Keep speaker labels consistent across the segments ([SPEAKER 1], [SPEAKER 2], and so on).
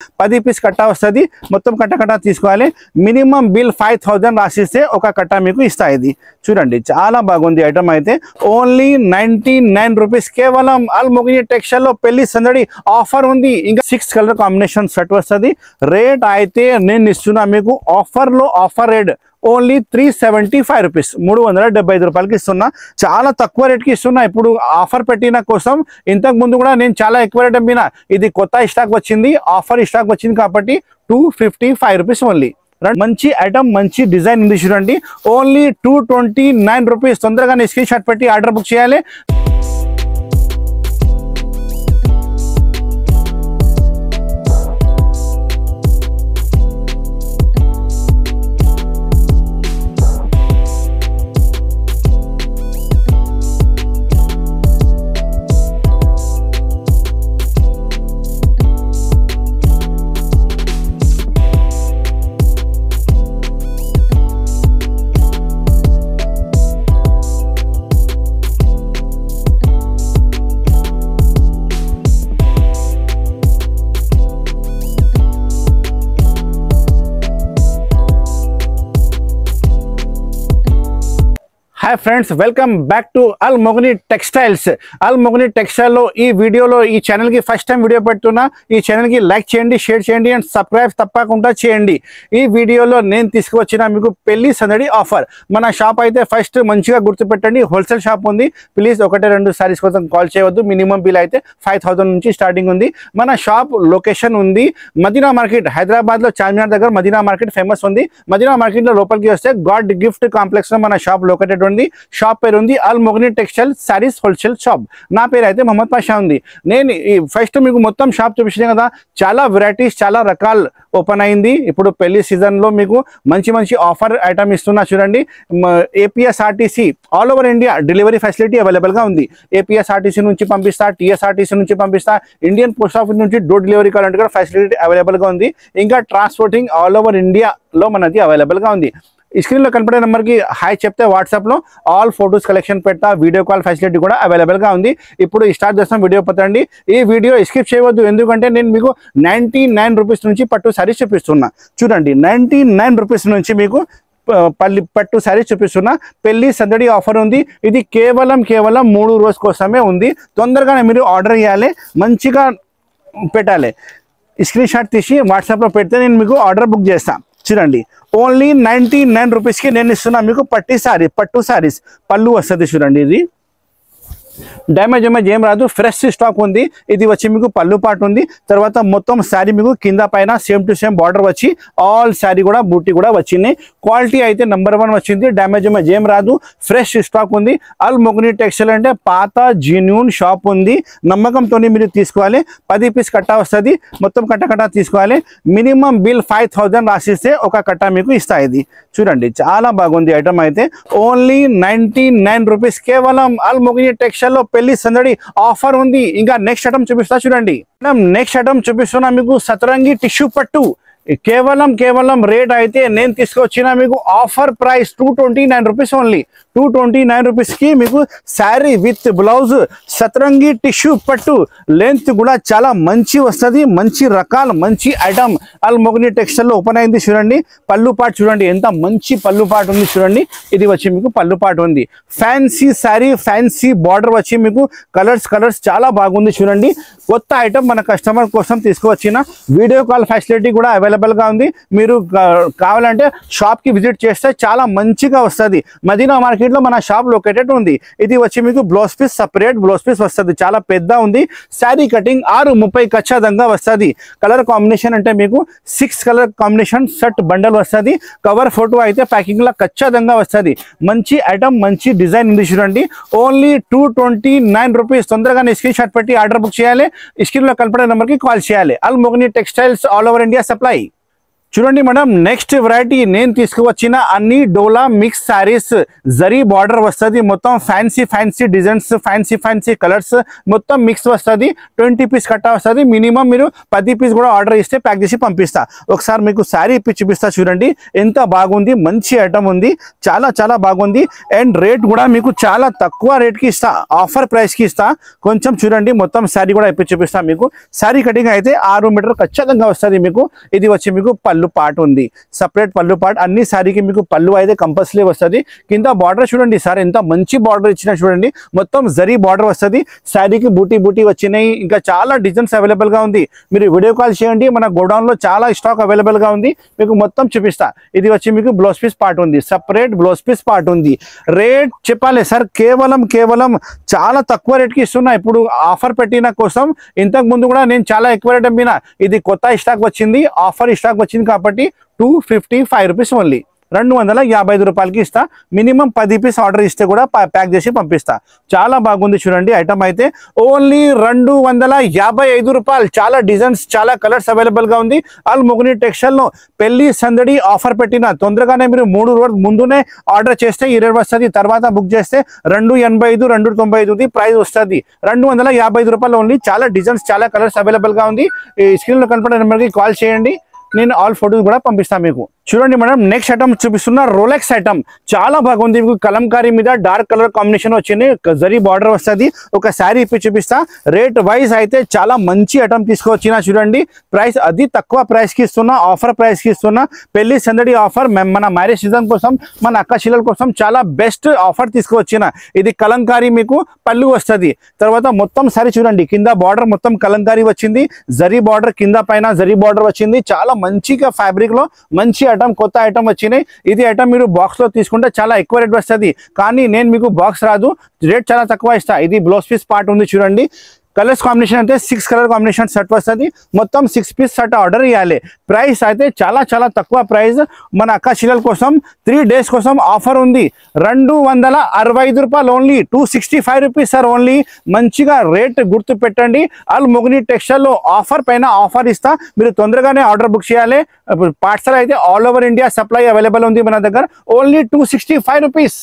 [SPEAKER 1] 10 piece కట్ట వస్తుంది మొత్తం కట్ట తీసుకోవాలి మినిమం బిల్ 5000 రాసిస్తే ఒక కట్ట మీకు ఇస్తా ఇది చూడండి చాలా బాగుంది ఐటమ్ అయితే ఓన్లీ 99 రూపీస్ కేవలం అల్ మొగిని టెక్స్టైల్ లో పెళ్లి సందడి ఆఫర్ ఉంది ఇంకా 6 కలర్ కాంబినేషన్ సెట్ వస్తుంది రేట్ అయితే నేను ఇస్తున్నా మీకు ఆఫర్ లో ఆఫర్ రేట్ ఓన్లీ 375 రూపీస్ 375 రూపాయలకి ఇస్తున్నా చాలా తక్కువ రేట్కి ఇస్తున్నా ఇప్పుడు ఆఫర్ పెట్టిన కోసం ఇంతకు ముందు కూడా నేను చాలా ఎక్కువ రేట్ అమ్మినా ఇది కొత్త స్టాక్ వచ్చింది ఆఫర్ స్టాక్ వచ్చింది కాబట్టి 255 రూపీస్ ఓన్లీ మంచి ఐటమ్ మంచి డిజైన్ ఉంది చూడండి ఓన్లీ 229 రూపీస్ తొందరగా స్క్రీన్ షాట్ పెట్టి ఆర్డర్ బుక్ చేయాలి hi friends welcome back to Al Mogani textiles Al Mogani textile लो ఈ వీడియోలో ఈ ఛానల్ కి ఫస్ట్ టైం వీడియో పెడుతున్నా ఈ ఛానల్ కి లైక్ చేయండి షేర్ చేయండి అండ్ సబ్స్క్రైబ్ తప్పకుండా చేయండి ఈ వీడియోలో నేను తీసుకువచ్చిన మీకు పెళ్లి సందడి ఆఫర్ మన షాప్ అయితే ఫస్ట్ మంచిగా గుర్తుపెట్టండి హోల్సేల్ షాప్ ఉంది ప్లీజ్ ఒకటే రెండు సారీస్ కోసం కాల్ చేయవద్దు మినిమం బిల్ అయితే 5000 నుంచి స్టార్టింగ్ ఉంది మన షాప్ లొకేషన్ ఉంది మదీనా మార్కెట్ హైదరాబాద్ లో చార్మినార్ దగ్గర మదీనా మార్కెట్ ఫేమస్ ఉంది మదీనా మార్కెట్ లో లోపలికి వస్తే గాడ్ గిఫ్ట్ కాంప్లెక్స్ లో మన షాప్ లొకేటెడ్ ఉంది షాప్ పేరు ఉంది అల్ మొగని టెక్స్టైల్ సారీస్ హోల్సేల్ షాప్ నా పేరు అయితే మొహమ్మద్ పాషా ఉంది నేను ఫస్ట్ మీకు మొత్తం షాప్ చూపించాను కదా చాలా వెరైటీస్ చాలా రకాలు ఓపెన్ అయింది ఇప్పుడు పెళ్లి సీజన్ లో మీకు మంచి మంచి ఆఫర్ ఐటమ్ ఇస్తున్నా చూడండి APSRTC all over India delivery facility available గా ఉంది ఏపీఎస్ఆర్టీసీ నుంచి పంపిస్తా టీఎస్ఆర్టీసీ నుంచి పంపిస్తా ఇండియన్ పోస్ట్ ఆఫీస్ నుంచి డోర్ డెలివరీ కావాలంటే కూడా ఫెసిలిటీ అవైలబుల్ గా ఉంది ఇంకా ట్రాన్స్పోర్టింగ్ ఆల్ ఓవర్ ఇండియా లో మనది అవైలబుల్ గా ఉంది స్క్రీన్ లో కనపడే నెంబర్ కి హాయ్ చెప్తే వాట్సాప్ లో ఆల్ ఫోటోస్ కలెక్షన్ పెట్టా వీడియో కాల్ ఫెసిలిటీ కూడా అవైలబుల్ గా ఉంది ఇప్పుడు స్టార్ట్ చేస్తాం వీడియో పతండి ఈ వీడియో స్కిప్ చేయవద్దు ఎందుకంటే నేను మీకు 99 రూపీస్ నుంచి పట్టు సారీస్ చూపిస్తున్నా చూడండి 99 రూపీస్ నుంచి మీకు పట్టు సారీస్ చూపిస్తున్నా పెళ్లి సందడి ఆఫర్ ఉంది ఇది కేవలం 3 రోజుల కోసమే ఉంది తొందరగానే మీరు ఆర్డర్ చేయాలి మంచిగా పెట్టాలి స్క్రీన్ షాట్ తీసి వాట్సాప్ లో పెడితే నేను మీకు ఆర్డర్ బుక్ చేస్తాను చూడండి ఓన్లీ 99 రూపీస్ కి నేను ఇస్తున్నా మీకు పట్టు సారీస్ పళ్ళు వస్తుంది చూడండి ఇది డ్యామేజ్ ఏం రాదు ఫ్రెష్ స్టాక్ ఉంది ఇది వచ్చి మీకు పళ్ళు పాటు ఉంది తర్వాత మొత్తం శారీ మీకు కింద పైన సేమ్ టు సేమ్ బార్డర్ వచ్చి ఆల్ శారీ కూడా బూటీ కూడా వచ్చింది క్వాలిటీ అయితే నెంబర్ 1 వచ్చింది డ్యామేజ్ ఏం రాదు ఫ్రెష్ స్టాక్ ఉంది అల్ మొగని టెక్స్టైల్ అంటే పాత జెన్యూన్ షాప్ ఉంది నమ్మకంతో మీరు తీసుకోవాలి 10 పీస్ కట్ట వస్తుంది మొత్తం కట్ట తీసుకోవాలి మినిమం బిల్ 5000 రాసిస్తే ఒక కట్ట మీకు ఇస్తా ఇది చూడండి చాలా బాగుంది ఐటమ్ అయితే ఓన్లీ 99 రూపీస్ కేవలం అల్ మొగని టెక్స్టైల్ లో పెళ్లి సందడి ఆఫర్ ఉంది ఇంకా నెక్స్ట్ ఐటమ్ చూపిస్తా చూడండి నెక్స్ట్ ఐటమ్ చూపిస్తున్నా మీకు సతరంగి టిష్యూ పట్టు కేవలం రేట్ అయితే నేను తీసుకొచ్చిన మీకు offer price 229 rupees only 229 rupees కి మీకు శారీ విత్ బ్లౌజ్ సతరంగి టిష్యూ పట్టు లెంత్ కూడా చాలా మంచి వస్తుంది మంచి రకాల మంచి ఐటమ్ అల్ మొగని టెక్స్టైల్ లో ఓపెన్ అయింది చూడండి పళ్ళు పాటు చూడండి ఎంత మంచి పళ్ళు పాటు ఉంది చూడండి ఇది వచ్చి మీకు పళ్ళు పాటు ఉంది ఫ్యాన్సీ శారీ ఫ్యాన్సీ బార్డర్ వచ్చి మీకు కలర్స్ చాలా బాగుంది చూడండి కొత్త ఐటమ్ మన కస్టమర్ కోసం తీసుకువచ్చిన వీడియో కాల్ ఫెసిలిటీ కూడా అవైలబుల్ గా ఉంది మీరు కావాలంటే షాప్ కి విజిట్ చేస్తే చాలా మంచిగా వస్తుంది మదీనా మార్కెట్ లో మన షాప్ లొకేటెడ్ ఉంది ఇది వచ్చి మీకు blouse piece separate blouse piece వస్తుంది చాలా పెద్ద ఉంది శారీ కటింగ్ 6:30 ఖచ్చితంగా వస్తుంది కలర్ కాంబినేషన్ అంటే మీకు 6 కలర్ కాంబినేషన్ సెట్ బండల్ వస్తుంది కవర్ ఫోటో అయితే ప్యాకింగ్ లా ఖచ్చితంగా వస్తుంది మంచి ఐటమ్ మంచి డిజైన్ ఉంది చూడండి ఓన్లీ 229 రూపీస్ తొందరగా స్క్రీన్ షాట్ పెట్టి ఆర్డర్ బుక్ చేయాలి స్క్రీన్ లో కనపడే నెంబర్ కి కాల్ చేయాలి అల్ మొగని textiles all over India supply చూడండి మేడం, నెక్స్ట్ వెరైటీ నేను తీసుకువచ్చిన అన్ని డోలా మిక్స్ శారీస్, జరీ బార్డర్ వస్తుంది, మొత్తం fancy fancy designs, fancy fancy colours, మొత్తం మిక్స్ వస్తుంది. 20 పీస్ కట్టా వస్తుంది. మినిమం మీరు 10 పీస్ కూడా ఆర్డర్ ఇస్తే ప్యాక్ చేసి పంపిస్తా. ఒకసారి మీకు శారీ ఇప్పి చూపిస్తా. చూడండి ఎంత బాగుంది, మంచి ఐటమ్ ఉంది, చాలా చాలా బాగుంది. అండ్ రేట్ కూడా మీకు చాలా తక్కువ రేట్కి ఇస్తా, ఆఫర్ ప్రైస్కి ఇస్తా. కొంచెం చూడండి, మొత్తం శారీ కూడా ఇప్పి చూపిస్తా మీకు. శారీ కటింగ్ అయితే 6 మీటర్ ఖచ్చితంగా వస్తుంది మీకు. ఇది వచ్చి మీకు పళ్ళు పార్ట్ ఉంది, సపరేట్ పళ్ళు పార్ట్. అన్ని శారీకి మీకు పళ్ళు అయితే కంపల్సరీ వస్తుంది. కింద బార్డర్ చూడండి సార్, ఎంత మంచి బార్డర్ ఇచ్చిన చూడండి, మొత్తం జరీ బార్డర్ వస్తుంది. శారీకి బూటీ బూటీ వచ్చినాయి. ఇంకా చాలా డిజైన్స్ అవైలబుల్ గా ఉంది. మీరు వీడియో కాల్ చేయండి, మన గోడౌన్ లో చాలా స్టాక్ అవైలబుల్ గా ఉంది. మీకు మొత్తం చూపిస్తా. ఇది వచ్చి మీకు బ్లౌజ్ పీస్ పార్ట్ ఉంది, సపరేట్ బ్లౌజ్ పీస్ పార్ట్ ఉంది. రేట్ చెప్పాలి సార్, కేవలం చాలా తక్కువ రేట్కి ఇస్తున్నా. ఇప్పుడు ఆఫర్ పెట్టిన కోసం, ఇంతకు ముందు కూడా నేను చాలా ఎక్కువ రేట్ అమ్మినా. ఇది కొత్త స్టాక్ వచ్చింది, ఆఫర్ స్టాక్ వచ్చింది కాబట్టి 255 రూపీస్ ఓన్లీ, 255 రూపాయలకి ఇస్తా. మినిమం 10 పీస్ ఆర్డర్ ఇస్తే కూడా ప్యాక్ చేసి పంపిస్తా. చాలా బాగుంది చూడండి ఐటమ్ అయితే. ఓన్లీ 255 రూపాయలు. చాలా డిజైన్స్, చాలా కలర్స్ అవైలబుల్ గా ఉంది. ఆల్ మొగని టెక్స్టైల్ లో పెళ్లి సందడి ఆఫర్ పెట్టిన. తొందరగానే మీరు 3 రోజుల ముందునే ఆర్డర్ చేస్తే 20 వస్తుంది. తర్వాత బుక్ చేస్తే 285, 295 ప్రైస్ వస్తుంది. 255 రూపాయలు ఓన్లీ. చాలా డిజైన్స్, చాలా కలర్స్ అవైలబుల్ గా ఉంది. ఈ స్క్రీన్ లో కనపడే నెంబర్కి కాల్ చేయండి, నేను ఆల్ ఫోటోస్ కూడా పంపిస్తాను మీకు. చూడండి మేడం, నెక్స్ట్ ఐటమ్ చూపిస్తున్నా, రోలెక్స్ ఐటమ్. చాలా బాగుంది. మీకు కలంకారీ మీద డార్క్ కలర్ కాంబినేషన్ వచ్చింది, జరీ బార్డర్ వస్తుంది. ఒక శారీ ఇప్పి చూపిస్తా. రేట్ వైజ్ అయితే చాలా మంచి ఐటమ్ తీసుకొచ్చిన. చూడండి ప్రైస్ అది తక్కువ ప్రైస్ కి ఇస్తున్నా, ఆఫర్ ప్రైస్ కి ఇస్తున్నా. పెళ్లి సందడి ఆఫర్, మన మ్యారేజ్ సీజన్ కోసం, మన అక్క చెల్లెల కోసం చాలా బెస్ట్ ఆఫర్ తీసుకువచ్చిన. ఇది కలంకారీ మీకు పళ్ళు వస్తుంది. తర్వాత మొత్తం శారీ చూడండి, కింద బార్డర్ మొత్తం కలంకారీ వచ్చింది, జరీ బార్డర్ కింద పైన జరీ బార్డర్ వచ్చింది. చాలా మంచిగా ఫ్యాబ్రిక్ లో మంచి ఐటమ్, కొత్త ఐటమ్ వచ్చినాయి. ఇది ఐటమ్ మీరు బాక్స్ లో తీసుకుంటే చాలా ఎక్కువ రేట్ వస్తుంది, కానీ నేను మీకు బాక్స్ రాదు, రేట్ చాలా తక్కువ ఇస్తా. ఇది బ్లౌజ్ పీస్ పార్ట్ ఉంది చూడండి. కలర్స్ కాంబినేషన్ అయితే 6 కలర్ కాంబినేషన్ సెట్ వస్తుంది. మొత్తం 6 పీస్ సెట్ ఆర్డర్ ఇవ్వాలి. ప్రైస్ అయితే చాలా చాలా తక్కువ ప్రైస్. మన అక్క చెల్లెల కోసం 3 డేస్ కోసం ఆఫర్ ఉంది. 265 రూపాయలు ఓన్లీ, 265 రూపీస్ సార్ ఓన్లీ. మంచిగా రేట్ గుర్తు పెట్టండి. ఆల్ మొగని టెక్స్టైల్ లో ఆఫర్ పైన ఆఫర్ ఇస్తా. మీరు తొందరగానే ఆర్డర్ బుక్ చేయాలి. పార్సల్ అయితే all over India supply available ఉంది మన దగ్గర. Only 265 rupees.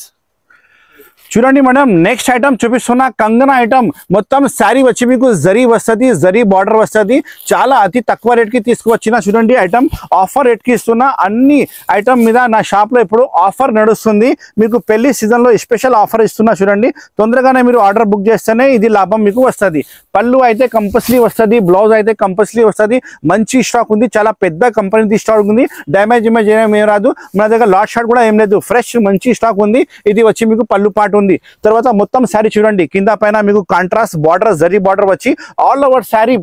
[SPEAKER 1] చూడండి మేడం, నెక్స్ట్ ఐటమ్ చూపిస్తున్నా, కంగనా ఐటమ్. మొత్తం శారీ వచ్చి మీకు జరీ వస్తుంది, జరీ బార్డర్ వస్తుంది. చాలా అతి తక్కువ రేట్కి తీసుకువచ్చిన. చూడండి ఐటమ్ ఆఫర్ రేట్కి ఇస్తున్నా. అన్ని ఐటమ్ మీద నా షాప్లో ఇప్పుడు ఆఫర్ నడుస్తుంది. మీకు పెళ్లి సీజన్లో స్పెషల్ ఆఫర్ ఇస్తున్నా. చూడండి తొందరగానే మీరు ఆర్డర్ బుక్ చేస్తేనే ఇది లాభం మీకు వస్తుంది. పళ్ళు అయితే కంపల్సరీ వస్తుంది, బ్లౌజ్ అయితే కంపల్సరీ వస్తుంది. మంచి స్టాక్ ఉంది, చాలా పెద్ద కంపెనీ స్టాక్ ఉంది. డ్యామేజ్ ఏం రాదు. మన దగ్గర లాట్ షాట్ కూడా ఏం లేదు, ఫ్రెష్ మంచి స్టాక్ ఉంది. ఇది వచ్చి మీకు పళ్ళు పాటు ఉంది. తర్వాత మొత్తం శారీ చూడండి, కింద పైన మీకు కాంట్రాస్ట్ బార్డర్, జరీ బార్డర్ వచ్చి ఆల్ ఓవర్ శారీ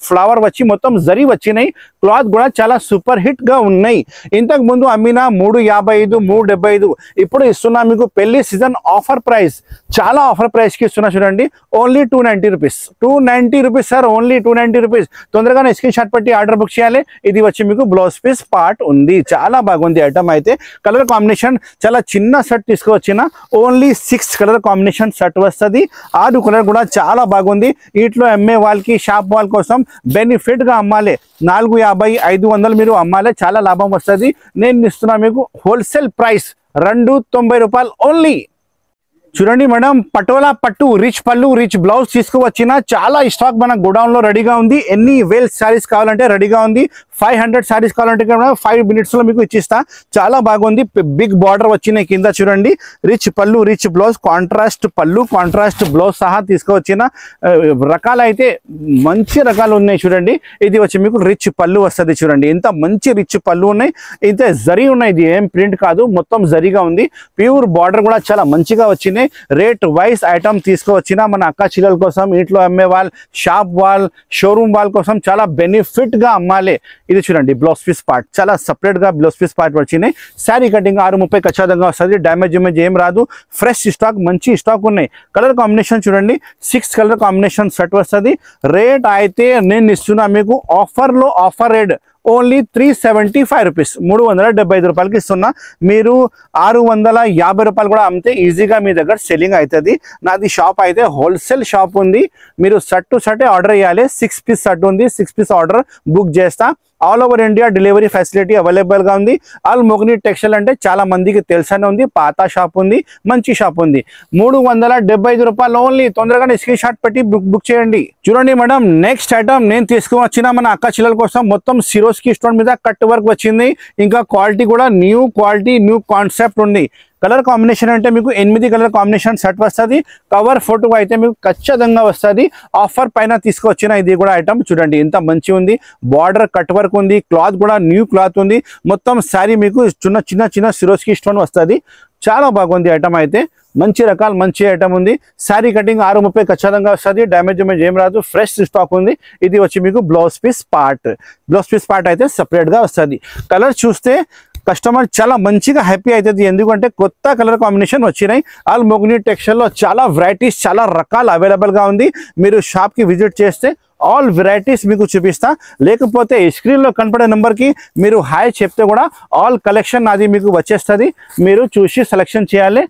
[SPEAKER 1] ఫ్లవర్ వచ్చి మొత్తం జరీ వచ్చినాయి. క్లాత్ కూడా చాలా సూపర్ హిట్ గా ఉన్నాయి. ఇంతకు ముందు అమ్మిన 355, 375. ఇప్పుడు ఇస్తున్నా మీకు పెళ్లి సీజన్ ఆఫర్ ప్రైస్, చాలా ఆఫర్ ప్రైస్ కి ఇస్తున్నా. చూడండి only 290 rupees, 290 rupees sir, only 290 rupees. తొందరగానే స్క్రీన్ షాట్ పెట్టి ఆర్డర్ బుక్ చేయాలి. ఇది వచ్చి మీకు బ్లౌజ్ పీస్ పార్ట్ ఉంది. చాలా బాగుంది ఐటమ్ అయితే. కలర్ కాంబినేషన్ చాలా చిన్న సెట్ తీసుకువచ్చిన. ఓన్లీ 6 కలర్ కాంబినేషన్ సెట్ వస్తుంది. 6 కలర్ కూడా చాలా బాగుంది. వీటిలో అమ్మే వాళ్ళకి, షాప్ వాళ్ళ కోసం బెనిఫిట్ గా అమ్మాలి. 450, 500 మీరు అమ్మాలి, చాలా లాభం వస్తుంది. నేను ఇస్తున్నా మీకు హోల్సేల్ ప్రైస్ 290 రూపాయలు ఓన్లీ. చూడండి మేడం, పటోలా పట్టు, రిచ్ పళ్ళు, రిచ్ బ్లౌజ్ తీసుకువచ్చిన. చాలా స్టాక్ మన గోడౌన్ లో రెడీగా ఉంది. ఎన్ని వేల్ శారీస్ కావాలంటే రెడీగా ఉంది. 500 శారీస్ కావాలంటే 5 minutes లో మీకు ఇచ్చిస్తా. చాలా బాగుంది. బిగ్ బార్డర్ వచ్చినాయి కింద. చూడండి రిచ్ పళ్ళు, రిచ్ బ్లౌజ్, కాంట్రాస్ట్ పళ్ళు, కాంట్రాస్ట్ బ్లౌజ్ సహా తీసుకువచ్చిన. రకాలు అయితే మంచి రకాలు ఉన్నాయి. చూడండి ఇది వచ్చి మీకు రిచ్ పళ్ళు వస్తుంది. చూడండి ఇంత మంచి రిచ్ పళ్ళు ఉన్నాయి. ఇంత జరీ ఉన్నాయి. ఇది ఏం ప్రింట్ కాదు, మొత్తం జరీగా ఉంది. ప్యూర్ బార్డర్ కూడా చాలా మంచిగా వచ్చింది. రేట్ వైస్ ఐటమ్ తీసుకువచ్చిన. మన అక్క చెల్లెల కోసం, ఇంట్లో అమ్మే వాళ్ళు, షాప్ వాళ్ళ, షోరూమ్ వాళ్ళ కోసం చాలా బెనిఫిట్ గా అమ్మాలి. ఇది చూడండి బ్లౌజ్ పీస్ పార్ట్, చాలా సపరేట్ గా బ్లౌజ్ పీస్ పార్ట్ వచ్చినాయి. శారీ కటింగ్ 630 ఖచ్చితంగా వస్తుంది. డ్యామేజ్ ఏం రాదు. ఫ్రెష్ స్టాక్, మంచి స్టాక్ ఉన్నాయి. కలర్ కాంబినేషన్ చూడండి, 6 కలర్ కాంబినేషన్ సెట్ వస్తుంది. రేట్ అయితే నేను ఇస్తున్నా మీకు ఆఫర్ లో ఆఫర్ రేట్ ఓన్లీ 375 రూపీస్, 375 రూపాయలకి ఇస్తున్నా. మీరు 650 రూపాయలు కూడా అమ్మితే ఈజీగా మీ దగ్గర సెల్లింగ్ అవుతుంది. నాది షాప్ అయితే హోల్సేల్ షాప్ ఉంది. మీరు షర్ట్ టు షర్టే ఆర్డర్ చేయాలి. 6 పీస్ షర్ట్ ఉంది, 6 పీస్ ఆర్డర్ బుక్ చేస్తా. All over India delivery facility available గా ఉంది. అల్ మొగ్ని టెక్స్టైల్ అంటే చాలా మందికి తెలుసనే ఉంది, పాత షాప్ ఉంది, మంచి షాప్ ఉంది. 375 రూపాయలు ఓన్లీ. తొందరగానే స్క్రీన్ షాట్ పెట్టి బుక్ చేయండి. చూడండి మేడం, నెక్స్ట్ ఐటమ్ నేను తీసుకువచ్చిన మన అక్క చిల్లల కోసం మొత్తం సిరోస్కి స్టోన్ మీద కట్ వర్క్ వచ్చింది. ఇంకా క్వాలిటీ కూడా న్యూ క్వాలిటీ, న్యూ కాన్సెప్ట్ ఉంది. కలర్ కాంబినేషన్ అంటే మీకు 8 కలర్ కాంబినేషన్ సెట్ వస్తుంది. కవర్ ఫోటో అయితే మీకు ఖచ్చితంగా వస్తుంది. ఆఫర్ పైన తీసుకొచ్చిన ఇది కూడా ఐటమ్ చూడండి ఎంత మంచి ఉంది. బార్డర్ కట్ వర్క్ ఉంది, క్లాత్ కూడా న్యూ క్లాత్ ఉంది. మొత్తం శారీ మీకు చిన్న సిరోస్కి స్టోన్ వస్తుంది. చాలా బాగుంది ఐటమ్ అయితే. మంచి రకాలు మంచి ఐటమ్ ఉంది. శారీ కటింగ్ 630 ఖచ్చితంగా వస్తుంది. డ్యామేజ్ ఏం రాదు, ఫ్రెష్ స్టాక్ ఉంది. ఇది వచ్చి మీకు బ్లౌజ్ పీస్ పార్ట్ అయితే సపరేట్ గా వస్తుంది. కలర్ చూస్తే కస్టమర్ చాలా మంచిగా హ్యాపీ అవుతుంది, ఎందుకంటే కొత్త కలర్ కాంబినేషన్ వచ్చినాయి. అల్ మొగ్ని టెక్స్టైల్ లో చాలా వెరైటీస్, చాలా రకాలు అవైలబుల్ గా ఉంది. మీరు షాప్ కి విజిట్ చేస్తే ఆల్ వెరైటీస్ మీకు చూపిస్తా. లేకపోతే స్క్రీన్ లో కనపడే నెంబర్ కి మీరు హాయ్ చెప్తే కూడా ఆల్ కలెక్షన్ అది మీకు వచ్చేస్తుంది. మీరు చూసి సెలెక్షన్ చేయాలి.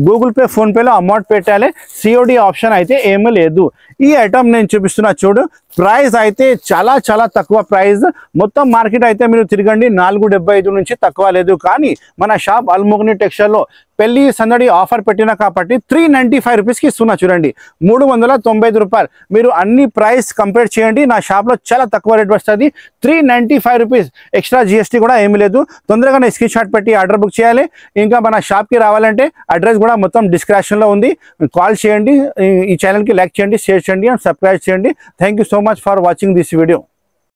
[SPEAKER 1] గూగుల్ పే, ఫోన్ పేలో అమౌంట్ పెట్టాలి. సిఓడి ఆప్షన్ అయితే ఏమీ లేదు. ఈ ఐటమ్ నేను చూపిస్తున్నా చూడు. ప్రైస్ అయితే చాలా తక్కువ ప్రైస్. మొత్తం మార్కెట్ అయితే మీరు తిరగండి 475 నుంచి తక్కువ లేదు. కానీ మన షాప్ అల్ మొగ్ని టెక్స్టైల్ లో పెళ్లి సందడి ఆఫర్ పెట్టినా కాబట్టి 395 రూపీస్కి ఇస్తున్నా. చూడండి 395 రూపాయలు. మీరు అన్ని ప్రైస్ కంపేర్ చేయండి. నా షాప్లో చాలా తక్కువ రేట్ వస్తుంది. 395 రూపీస్. ఎక్స్ట్రా జిఎస్టీ కూడా ఏమీ లేదు. తొందరగానే స్క్రీన్ షాట్ పెట్టి ఆర్డర్ బుక్ చేయాలి. ఇంకా మన షాప్కి రావాలంటే అడ్రస్ కూడా మొత్తం డిస్క్రిప్షన్లో ఉంది. కాల్ చేయండి. ఈ ఛానల్కి లైక్ చేయండి, షేర్ చేయండి అండ్ సబ్స్క్రైబ్ చేయండి. Thank you so much for watching this video.